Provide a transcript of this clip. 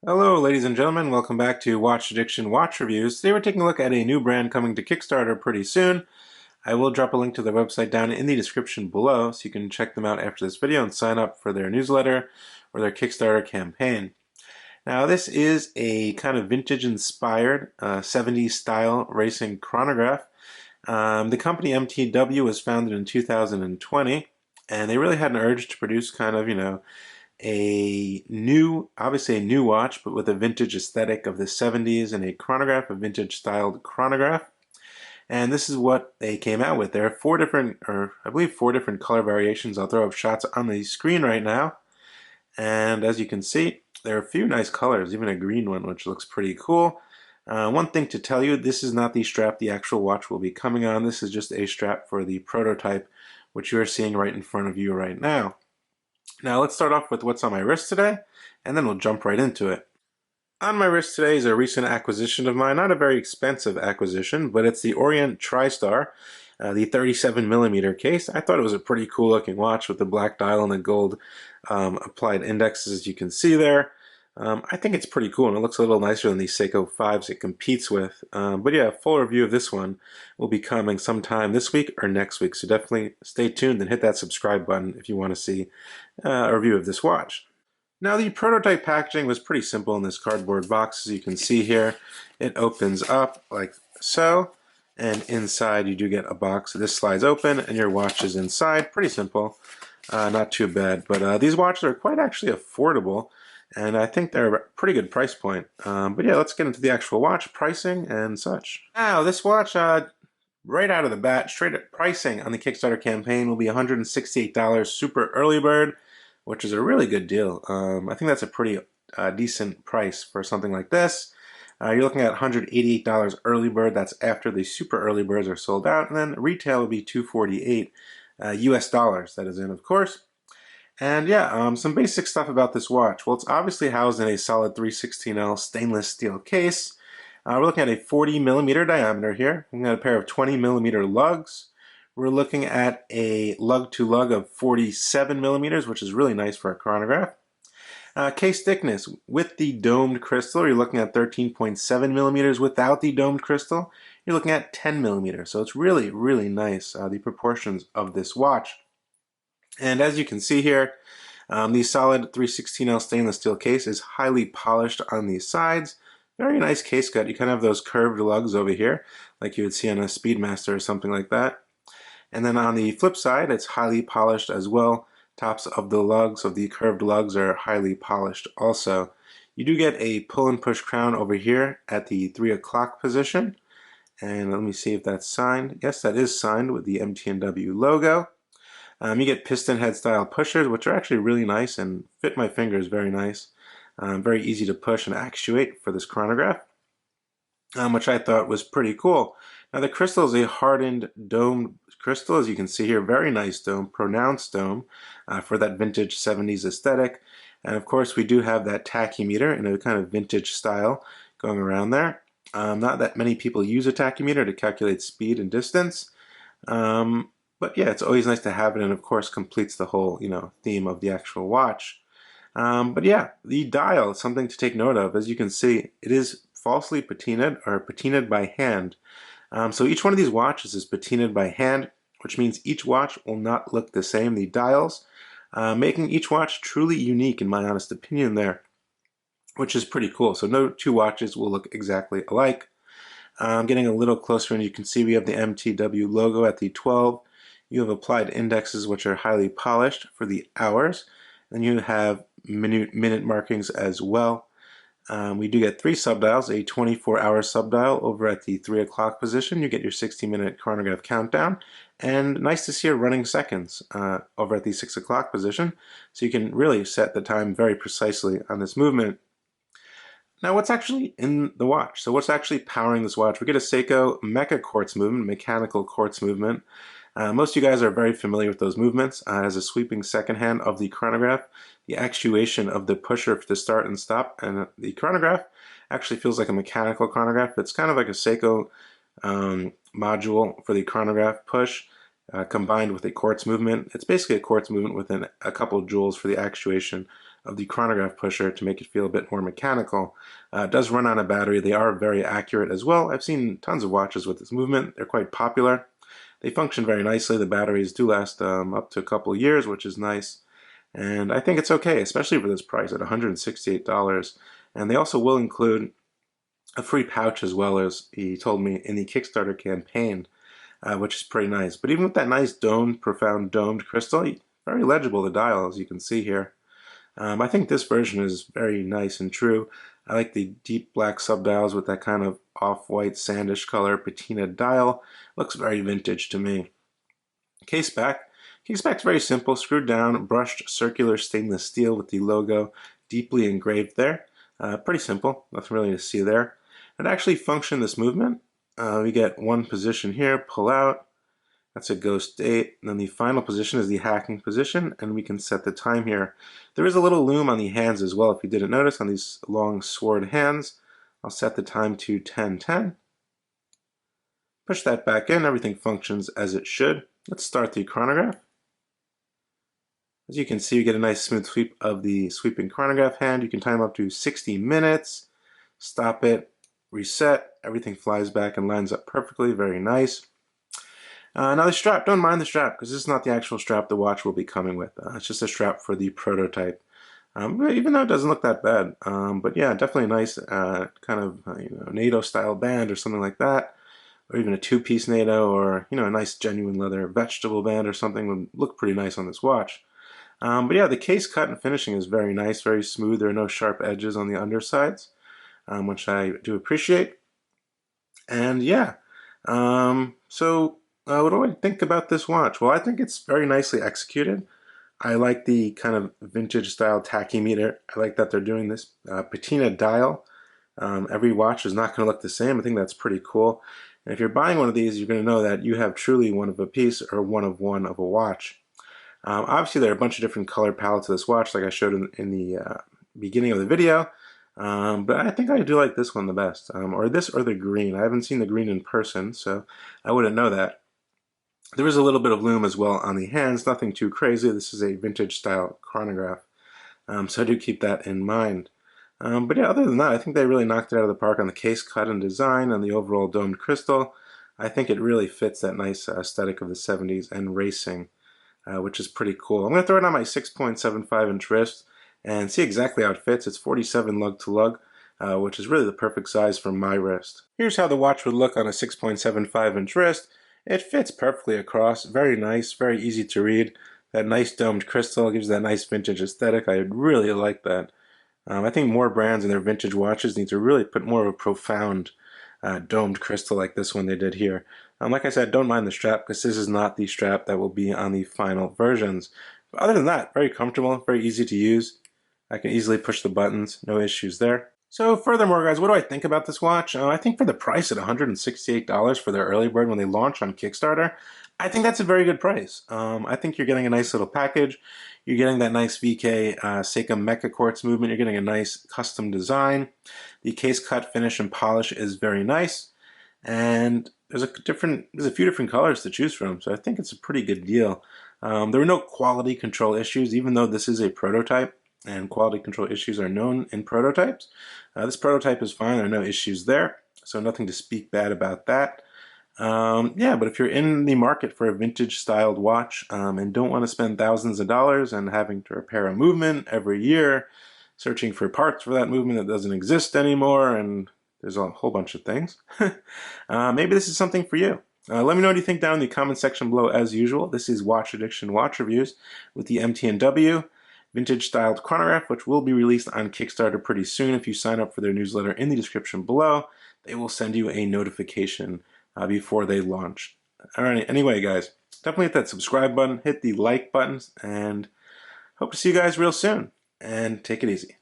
Hello ladies and gentlemen, welcome back to Watch Addiction Watch Reviews. Today we're taking a look at a new brand coming to Kickstarter pretty soon. I will drop a link to their website down in the description below so you can check them out after this video and sign up for their newsletter or their Kickstarter campaign. Now this is a kind of vintage inspired 70s style racing chronograph. The company MTW was founded in 2020 and they really had an urge to produce kind of, obviously a new watch, but with a vintage aesthetic of the 70s and a chronograph, a vintage styled chronograph. And this is what they came out with. There are four different color variations. I'll throw up shots on the screen right now. And as you can see, there are a few nice colors, even a green one, which looks pretty cool. One thing to tell you, this is not the strap the actual watch will be coming on. This is just a strap for the prototype, which you are seeing right in front of you right now. Now let's start off with what's on my wrist today, and then we'll jump right into it. On my wrist today is a recent acquisition of mine, not a very expensive acquisition, but it's the Orient TriStar, the 37mm case. I thought it was a pretty cool looking watch with the black dial and the gold applied indexes, as you can see there. I think it's pretty cool, and it looks a little nicer than the Seiko 5s it competes with. But yeah, a full review of this one will be coming sometime this week or next week, so definitely stay tuned and hit that subscribe button if you want to see a review of this watch. Now the prototype packaging was pretty simple in this cardboard box, as you can see here. It opens up like so, and inside you do get a box. This slides open and your watch is inside. Pretty simple, not too bad, but these watches are quite actually affordable. And I think they're a pretty good price point. But yeah, let's get into the actual watch pricing and such. Now, this watch, right out of the bat, straight up pricing on the Kickstarter campaign will be $168 super early bird, which is a really good deal. I think that's a pretty decent price for something like this. You're looking at $188 early bird. That's after the super early birds are sold out. And then retail will be $248 US dollars. That is in, of course. And yeah, some basic stuff about this watch. Well, it's obviously housed in a solid 316L stainless steel case. We're looking at a 40mm diameter here. We've got a pair of 20mm lugs. We're looking at a lug-to-lug of 47mm, which is really nice for a chronograph. Case thickness with the domed crystal, you're looking at 13.7mm. Without the domed crystal, you're looking at 10mm. So it's really, really nice, the proportions of this watch. And as you can see here, the solid 316L stainless steel case is highly polished on these sides. Very nice case cut. You kind of have those curved lugs over here, like you would see on a Speedmaster or something like that. And then on the flip side, it's highly polished as well. Tops of the lugs, of the curved lugs, are highly polished also. You do get a pull and push crown over here at the 3 o'clock position. And let me see if that's signed. Yes, that is signed with the MTW logo. You get piston head style pushers, which are actually really nice and fit my fingers very nice. Very easy to push and actuate for this chronograph, which I thought was pretty cool. Now the crystal is a hardened domed crystal, as you can see here. Very nice dome, pronounced dome for that vintage 70s aesthetic. And of course we do have that tachymeter in a kind of vintage style going around there. Not that many people use a tachymeter to calculate speed and distance. But yeah, it's always nice to have it, and of course completes the whole, theme of the actual watch. But yeah, the dial is something to take note of. As you can see, it is falsely patinaed, or patinaed by hand. So each one of these watches is patinaed by hand, which means each watch will not look the same, the dials, making each watch truly unique in my honest opinion there, which is pretty cool. So no two watches will look exactly alike. Getting a little closer, and you can see we have the MTW logo at the 12. You have applied indexes, which are highly polished for the hours. Then you have minute markings as well. We do get 3 subdials, a 24-hour subdial over at the 3 o'clock position. You get your 60-minute chronograph countdown. And nice to see your running seconds over at the 6 o'clock position. So you can really set the time very precisely on this movement. Now, what's actually in the watch? So what's actually powering this watch? We get a Seiko Mecha quartz movement, mechanical quartz movement. Most of you guys are very familiar with those movements. It has a sweeping second hand of the chronograph, the actuation of the pusher for the start and stop, and the chronograph actually feels like a mechanical chronograph. It's kind of like a Seiko module for the chronograph push combined with a quartz movement. It's basically a quartz movement within a couple of joules for the actuation of the chronograph pusher to make it feel a bit more mechanical. It does run on a battery. They are very accurate as well. I've seen tons of watches with this movement. They're quite popular. They function very nicely. The batteries do last up to a couple of years, which is nice. And I think it's okay, especially for this price at $168. And they also will include a free pouch as well, as he told me in the Kickstarter campaign, which is pretty nice. But even with that nice domed, profound domed crystal, very legible, the dial, as you can see here. I think this version is very nice and true. I like the deep black subdials with that kind of off-white sandish color patina dial. Looks very vintage to me. Case back. Case back's very simple, screwed down, brushed circular stainless steel with the logo deeply engraved there. Pretty simple, nothing really to see there. It actually functions this movement. We get one position here, pull out. That's a ghost date. And then the final position is the hacking position, and we can set the time here. There is a little loom on the hands as well, if you didn't notice, on these long sword hands. I'll set the time to 10:10. Push that back in, everything functions as it should. Let's start the chronograph. As you can see, you get a nice smooth sweep of the sweeping chronograph hand. You can time up to 60 minutes, stop it, reset, everything flies back and lines up perfectly, very nice. Now the strap, don't mind the strap because this is not the actual strap the watch will be coming with. It's just a strap for the prototype. Even though it doesn't look that bad. But yeah, definitely a nice kind of NATO style band or something like that. Or even a two-piece NATO, or a nice genuine leather vegetable band or something would look pretty nice on this watch. But yeah, the case cut and finishing is very nice, very smooth. There are no sharp edges on the undersides, which I do appreciate. And yeah, what do I think about this watch? Well, I think it's very nicely executed. I like the kind of vintage style tachymeter. I like that they're doing this patina dial. Every watch is not going to look the same. I think that's pretty cool. And if you're buying one of these, you're going to know that you have truly one of a piece or one of a watch. Obviously, there are a bunch of different color palettes of this watch, like I showed in the beginning of the video. But I think I do like this one the best, or this or the green. I haven't seen the green in person, so I wouldn't know that. There is a little bit of loom as well on the hands, nothing too crazy. This is a vintage style chronograph, so I do keep that in mind. But yeah, other than that, I think they really knocked it out of the park on the case cut and design and the overall domed crystal. I think it really fits that nice aesthetic of the 70s and racing, which is pretty cool. I'm going to throw it on my 6.75 inch wrist and see exactly how it fits. It's 47 lug to lug, which is really the perfect size for my wrist. Here's how the watch would look on a 6.75 inch wrist. It fits perfectly across, very nice, very easy to read. That nice domed crystal gives that nice vintage aesthetic. I really like that. I think more brands in their vintage watches need to really put more of a profound domed crystal like this one they did here. Like I said, don't mind the strap because this is not the strap that will be on the final versions. But other than that, very comfortable, very easy to use. I can easily push the buttons, no issues there. So furthermore, guys, what do I think about this watch? I think for the price at $168 for their early bird when they launch on Kickstarter, I think that's a very good price. I think you're getting a nice little package. You're getting that nice VK Seiko Mecha Quartz movement. You're getting a nice custom design. The case cut, finish, and polish is very nice. And there's a few different colors to choose from, so I think it's a pretty good deal. There were no quality control issues, even though this is a prototype, and quality control issues are known in prototypes. This prototype is fine, there are no issues there, so nothing to speak bad about that. Yeah, but if you're in the market for a vintage styled watch and don't want to spend thousands of dollars and having to repair a movement every year, searching for parts for that movement that doesn't exist anymore, and there's a whole bunch of things, maybe this is something for you. Let me know what you think down in the comment section below as usual. This is Watch Addiction Watch Reviews with the MTNW vintage styled chronograph, which will be released on Kickstarter pretty soon. If you sign up for their newsletter in the description below, they will send you a notification before they launch. Alright, anyway guys, definitely hit that subscribe button, hit the like buttons, and hope to see you guys real soon. And take it easy.